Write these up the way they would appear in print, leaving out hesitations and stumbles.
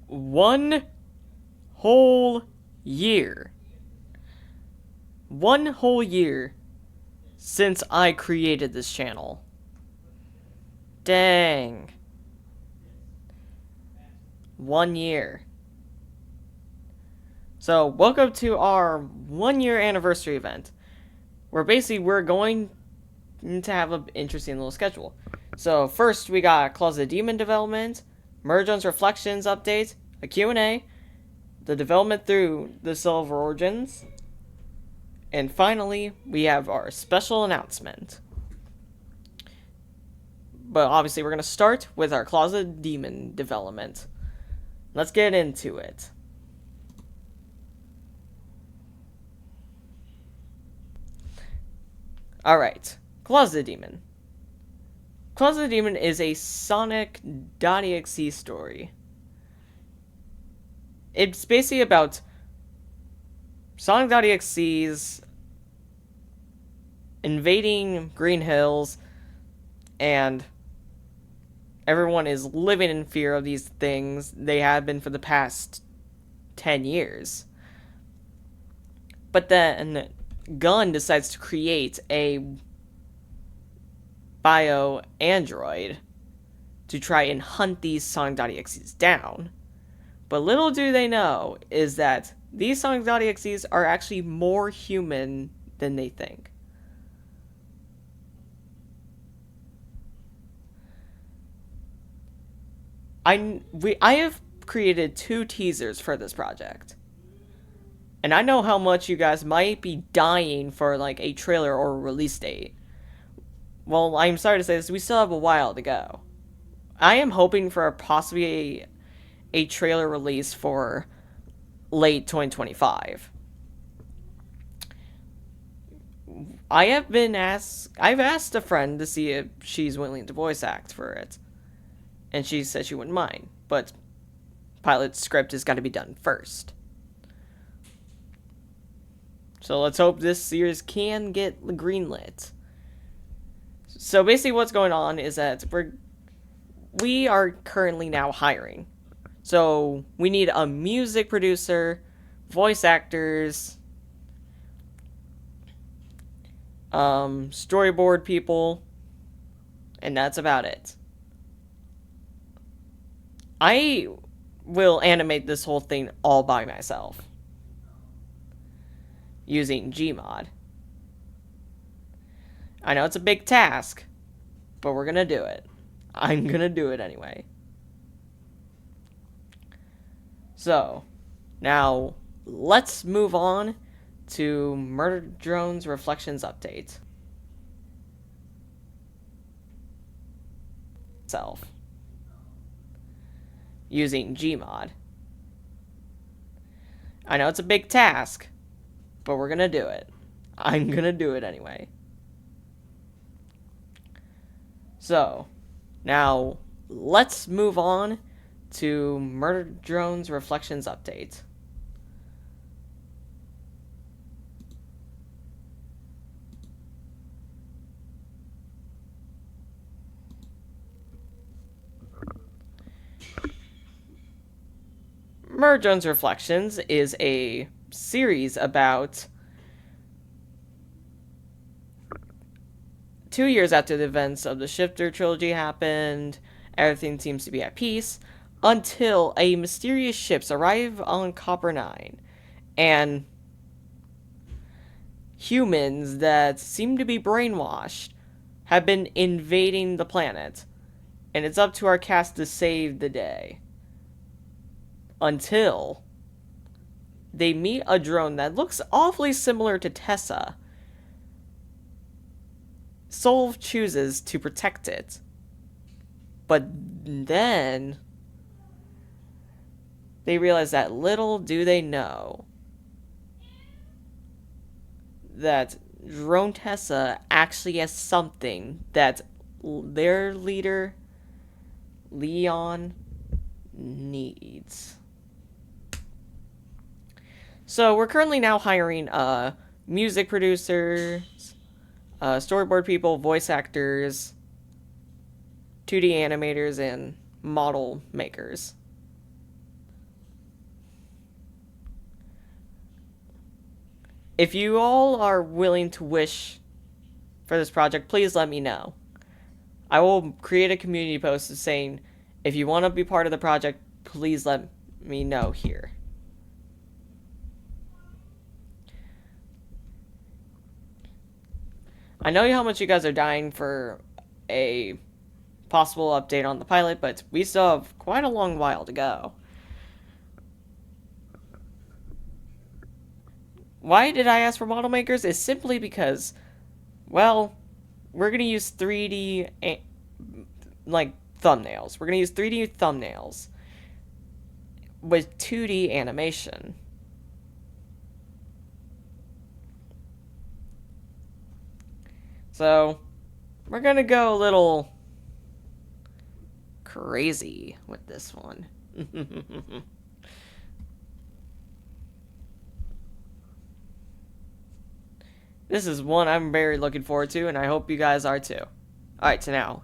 1 whole year. 1 whole year since I created this channel. Dang. 1 year. So, welcome to our 1 year anniversary event. Where basically we're going to have an interesting little schedule. So, first we got Closet Demon development, Merjon's Reflections update, a Q&A, the development through the Silver Origins, and finally, we have our special announcement. But obviously, we're going to start with our Closet Demon development. Let's get into it. Alright, Closet Demon. Closet Demon is a Sonic.exe story. It's basically about Sonic.exe's invading Green Hills, and everyone is living in fear of these things. They have been for the past 10 years. But then Gun decides to create a bio-android to try and hunt these Sonic.exe's down. But little do they know is that these Sonic.exe's are actually more human than they think. I have created 2 teasers for this project. And I know how much you guys might be dying for like a trailer or a release date. Well, I'm sorry to say this, we still have a while to go. I am hoping for possibly a trailer release for late 2025. I've asked a friend to see if she's willing to voice act for it. And she said she wouldn't mind, but pilot script has got to be done first. So let's hope this series can get greenlit. So basically what's going on is that we are currently now hiring. So we need a music producer, voice actors, storyboard people, and that's about it. I will animate this whole thing all by myself using Gmod. I know it's a big task, but we're gonna do it. I'm gonna do it anyway. So, now let's move on to Merjon's Reflections update. Self. Using Gmod. I know it's a big task, but we're gonna do it. I'm gonna do it anyway. So, now let's move on to Merjon's Reflections update. Merjon's Reflections is a series about 2 years after the events of the Shifter trilogy happened. Everything seems to be at peace until a mysterious ships arrive on Copper 9 and humans that seem to be brainwashed have been invading the planet, and it's up to our cast to save the day. Until they meet a drone that looks awfully similar to Tessa. Soul chooses to protect it. But then they realize that little do they know that drone Tessa actually has something that their leader, Leon, needs. So we're currently now hiring music producers, storyboard people, voice actors, 2D animators, and model makers. if you all are willing to wish for this project, please let me know. I will create a community post saying, if you want to be part of the project, please let me know here. I know how much you guys are dying for a possible update on the pilot, but we still have quite a long while to go. Why did I ask for model makers? It's simply because, well, we're going to use 3D, like, thumbnails. We're going to use 3D thumbnails with 2D animation. So, we're going to go a little crazy with this one. This is one I'm very looking forward to, and I hope you guys are too. Alright, so now,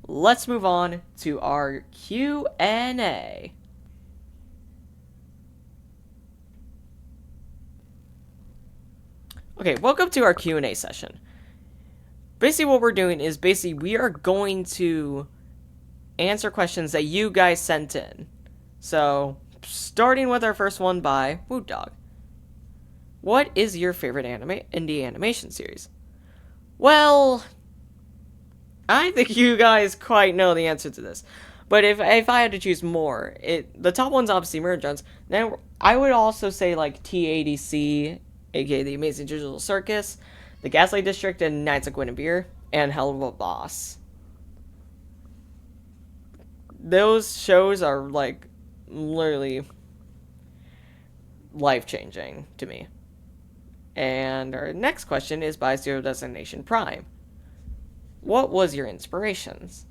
let's move on to our Q&A. Okay, welcome to our Q&A session. Basically what we're doing is we are going to answer questions that you guys sent in. So, starting with our first one by Wood Dog. What is your favorite indie animation series? Well, I think you guys quite know the answer to this. But if I had to choose more, the top one's obviously Murder Drones. Then I would also say like TADC, aka The Amazing Digital Circus, The Gaslight District, and Knights of Guinevere, and Hell of a Boss. Those shows are like literally life-changing to me. And our next question is by Zero Destination Prime. What was your inspirations?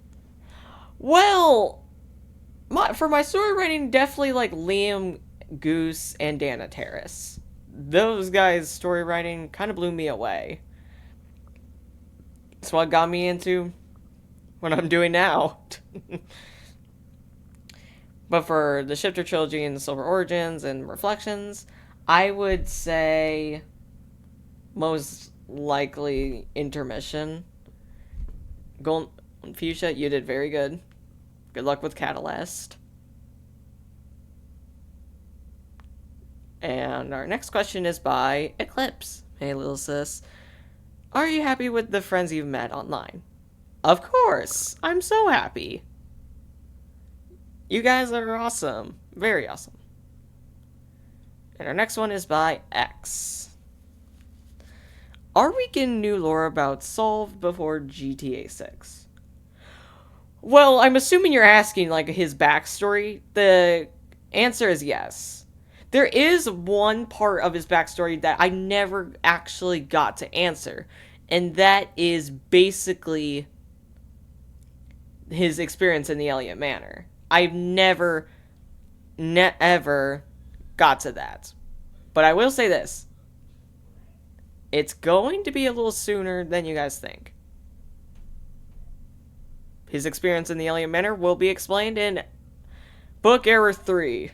Well, for my story writing, definitely like Liam Goose and Dana Terrace. Those guys' story writing kind of blew me away. It's what got me into what I'm doing now. But for the Shifter Trilogy and the Silver Origins and Reflections, I would say most likely Intermission. Golden Fuchsia, you did very good. Good luck with Catalyst. And our next question is by Eclipse. Hey, little sis. Are you happy with the friends you've met online? Of course. I'm so happy. You guys are awesome. Very awesome. And our next one is by X. Are we getting new lore about Solved before GTA 6? Well, I'm assuming you're asking, like, his backstory. The answer is yes. There is one part of his backstory that I never actually got to answer. And that is basically his experience in the Elliott Manor. I've never got to that. But I will say this. It's going to be a little sooner than you guys think. His experience in the Elliott Manor will be explained in Book Error 3.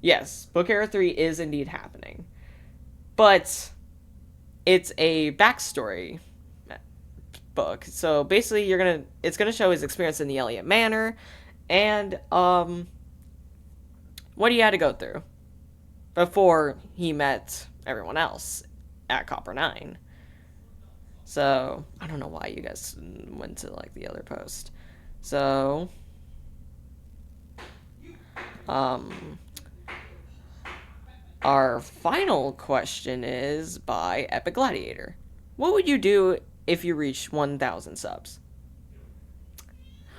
Yes, Book Error 3 is indeed happening. But it's a backstory book. So basically it's gonna show his experience in the Elliott Manor and what he had to go through before he met everyone else at Copper 9. So, I don't know why you guys went to, like, the other post. So, our final question is by Epic Gladiator. What would you do if you reached 1,000 subs?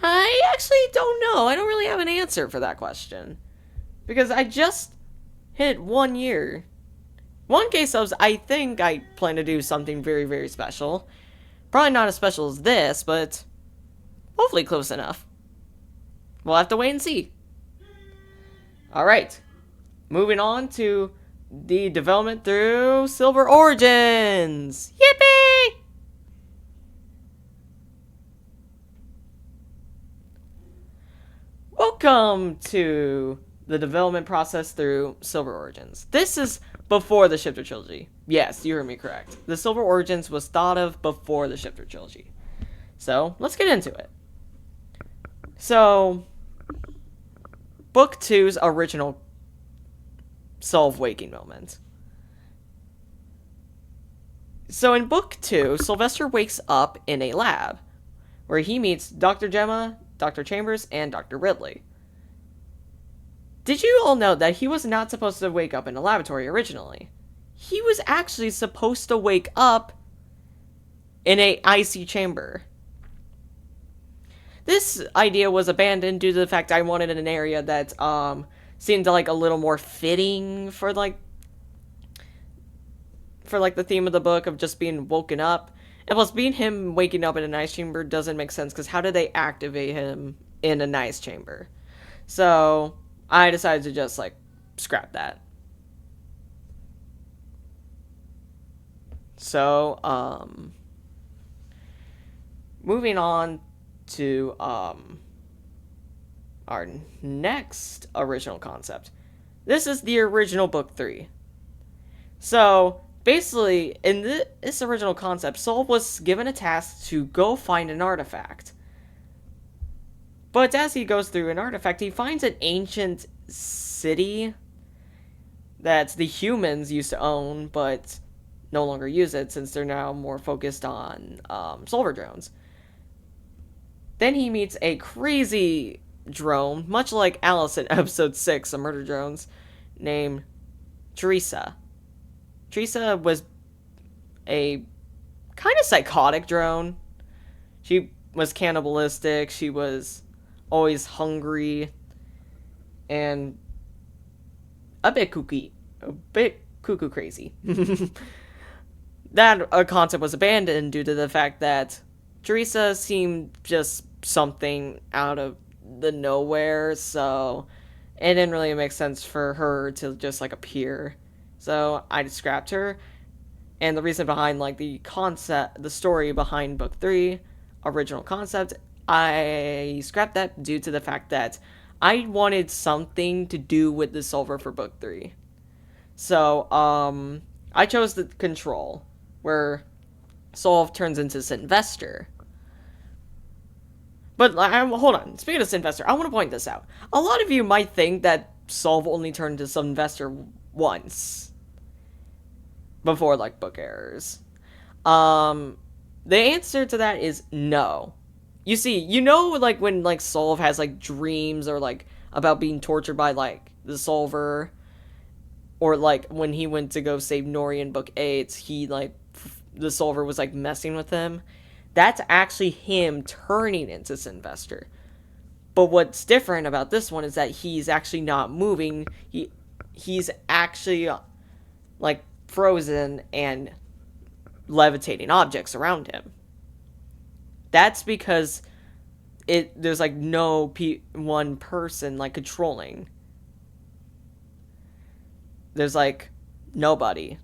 I actually don't know. I don't really have an answer for that question. Because I just hit 1 year. 1K subs, I think I plan to do something very, very special. Probably not as special as this, but hopefully close enough. We'll have to wait and see. Alright. Moving on to the development through Silver Origins. Yippee! Welcome to the development process through Silver Origins. This is before the Shifter Trilogy. Yes, you heard me correct. The Silver Origins was thought of before the Shifter Trilogy. So, let's get into it. So, Book 2's original Solve waking moment. So in Book 2, Sylvester wakes up in a lab, where he meets Dr. Gemma, Dr. Chambers, and Dr. Ridley. Did you all know that he was not supposed to wake up in a laboratory originally? He was actually supposed to wake up in a icy chamber. This idea was abandoned due to the fact I wanted an area that seemed like a little more fitting for the theme of the book of just being woken up. And plus, being him waking up in an ice chamber doesn't make sense, because how did they activate him in an ice chamber? So I decided to just scrap that. So moving on to our next original concept. This is the original Book 3. So basically, in this original concept, Sol was given a task to go find an artifact. But as he goes through an artifact, he finds an ancient city that the humans used to own, but no longer use it since they're now more focused on silver drones. Then he meets a crazy drone, much like Alice in episode 6 of Murder Drones, named Teresa. Teresa was a kind of psychotic drone. She was cannibalistic, she was always hungry, and a bit cuckoo crazy. That concept was abandoned due to the fact that Teresa seemed just something out of the nowhere, so it didn't really make sense for her to just appear. So I just scrapped her. And the reason behind the concept, the story behind Book 3, original concept, I scrapped that due to the fact that I wanted something to do with the silver for Book 3. So I chose the Control, where Solve turns into Sylvester. But hold on, speaking of Sylvester, I want to point this out. A lot of you might think that Solve only turned into Sylvester once before book errors. The answer to that is no. You see, when Solve has dreams or about being tortured by the Solver, or when he went to go save Nori in Book 8, he the Solver was messing with him. That's actually him turning into Sylvester. But what's different about this one is that he's actually not moving. He's actually frozen and levitating objects around him. That's because there's no one person controlling. There's nobody.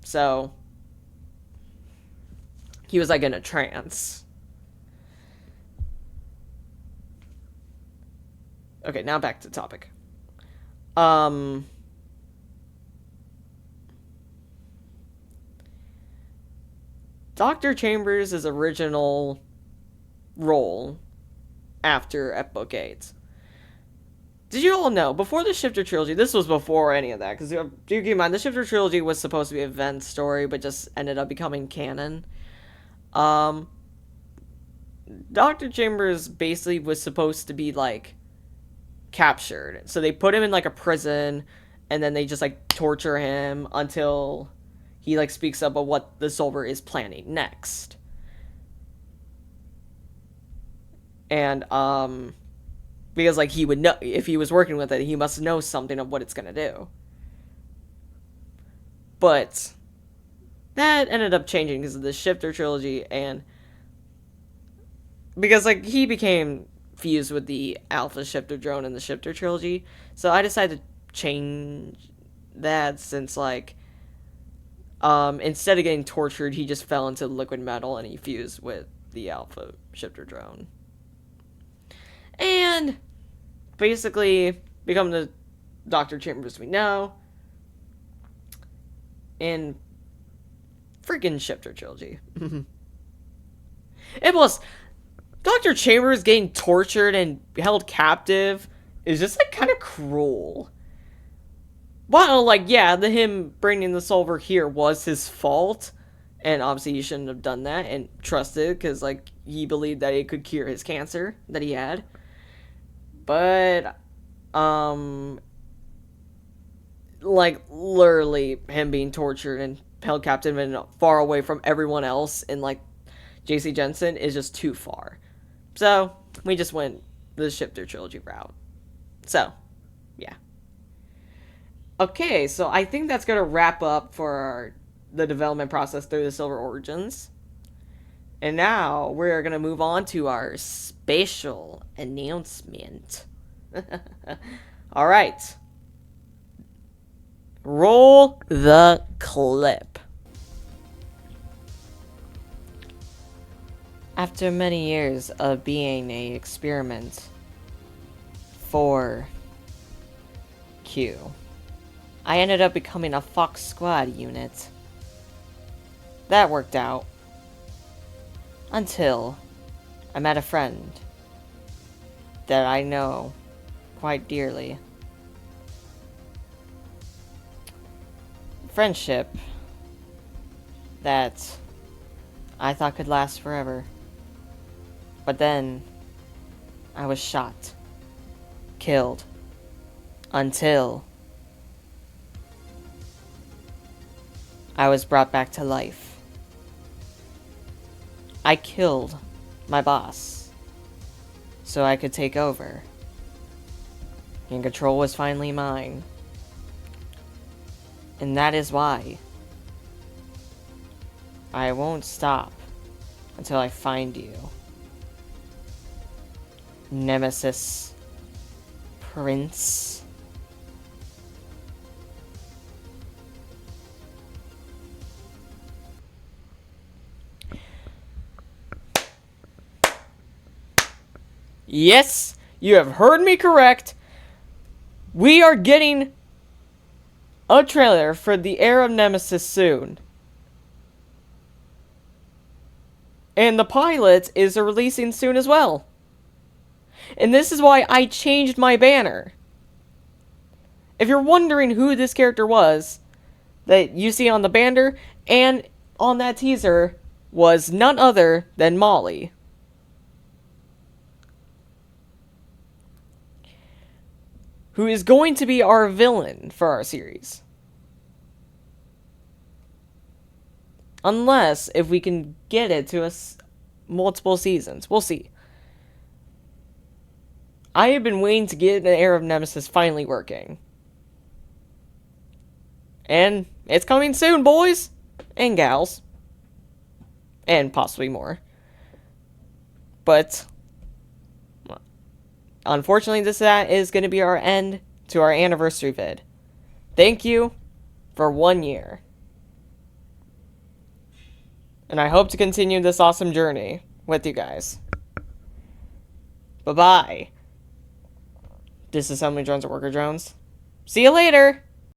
So he was in a trance. Okay, now back to the topic. Dr. Chambers' original role at Book 8. Did you all know, before the Shifter Trilogy, this was before any of that, because do keep in mind, the Shifter Trilogy was supposed to be an event story, but just ended up becoming canon. Dr. Chambers basically was supposed to be captured. So they put him in a prison, and then they just torture him until he speaks up of what the Solver is planning next. And because he would know, if he was working with it, he must know something of what it's gonna do. But that ended up changing because of the Shifter Trilogy, and because he became fused with the Alpha Shifter drone in the Shifter Trilogy. So I decided to change that, since instead of getting tortured, he just fell into liquid metal and he fused with the Alpha Shifter drone. And basically, become the Dr. Chambers we know. In freaking Shifter Trilogy. It was Dr. Chambers getting tortured and held captive is just like kind of cruel. Well, like, yeah, him bringing the soul over here was his fault, and obviously he shouldn't have done that and trusted, because like he believed that it could cure his cancer that he had. But like literally him being tortured and held captive and far away from everyone else in like JC Jensen is just too far. So we just went the Shifter Trilogy route. So yeah. Okay, so I think that's gonna wrap up for the development process through the Silver Origins. And now we're gonna move on to our special announcement. Alright. Roll the clip. After many years of being an experiment for Q, I ended up becoming a Fox Squad unit. That worked out. Until I met a friend that I know quite dearly. Friendship that I thought could last forever. But then I was shot, killed, until I was brought back to life. I killed my boss so I could take over, and control was finally mine. And that is why I won't stop until I find you, Nemesis Prince. Yes, you have heard me correct. We are getting a trailer for the Heir of Nemesis soon. And the pilot is releasing soon as well. And this is why I changed my banner. If you're wondering who this character was that you see on the banner and on that teaser, was none other than Molly. Who is going to be our villain for our series. Unless, if we can get it to us multiple seasons. We'll see. I have been waiting to get the Heir of Nemesis finally working. And it's coming soon, boys and gals. And possibly more. But unfortunately, this is going to be our end to our anniversary vid. Thank you for 1 year. And I hope to continue this awesome journey with you guys. Bye-bye. Disassembly drones or worker drones. See you later!